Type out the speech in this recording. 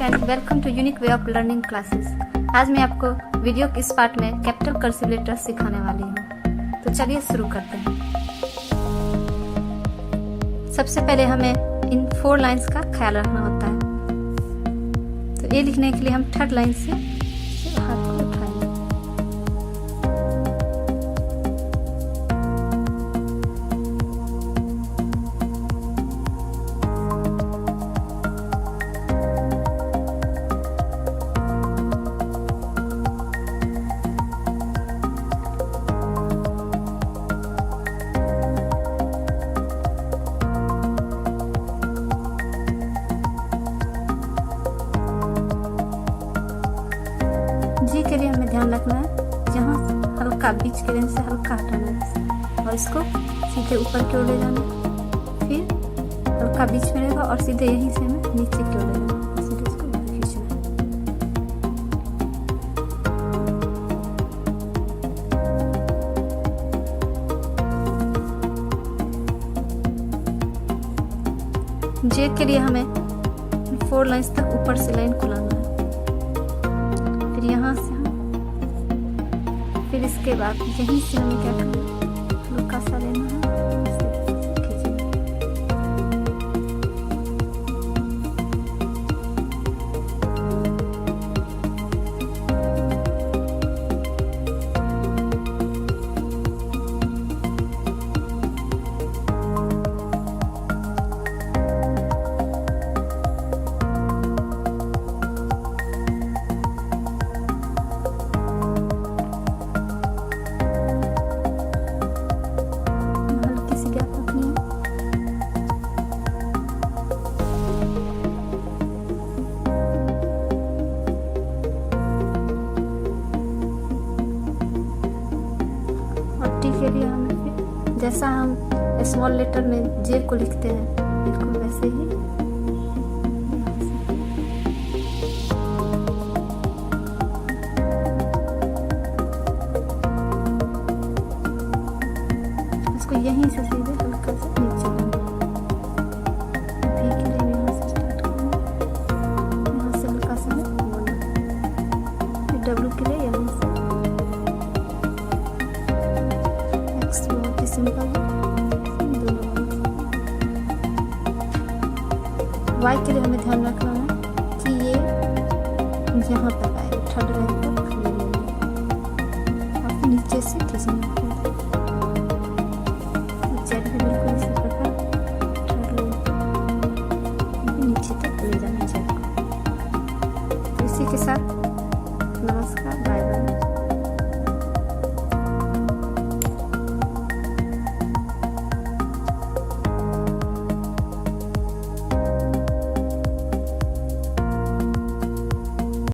And welcome to unique way of learning classes. आज मैं आपको वीडियो के इस पार्ट में कैपिटल कर्सिव लेटर्स सिखाने वाली हूँ। तो चलिए शुरू करते हैं। सबसे पहले हमें इन 4 लाइंस का ख्याल रखना होता है। तो ये लिखने के लिए हम थर्ड लाइन से हाथ को उठाएंगे। जी के लिए हमें ध्यान रखना है, जहाँ हल्का बीच के रेंज से हल्का हटाना है और इसको सीधे ऊपर की ओर ले जाना है। फिर हल्का बीच में रहेगा और सीधे यहीं से हमें नीचे की ओर ले जाना है। सीधे इसको खींचना है। जे के लिए हमें 4 लाइंस तक ऊपर से लाइन को लाना है। फिर यहाँ से हम फिर इसके बाद यहीं से हमें क्या करना है, हल्का सा लेना है, के लिए हमें फिर जैसा हम स्मॉल लेटर में जे को लिखते हैं बिल्कुल वैसे ही इसको यहीं से सीधे हल्का से नीचे भी के लिए यहाँ से स्टार्ट करना, यहाँ से हल्का सा बोलना, फिर डब्ल्यू के लिए यहाँ से बहुत ही सिंपल है। वाई के लिए हमें ध्यान रखना है कि ये यहाँ तक आए, थर्ड लाइन तक ले लेंगे और फिर नीचे से खींचना है। जेड भी बिल्कुल इसी प्रकार थर्ड लाइन नीचे तक ले जाना जेड को। तो इसी के साथ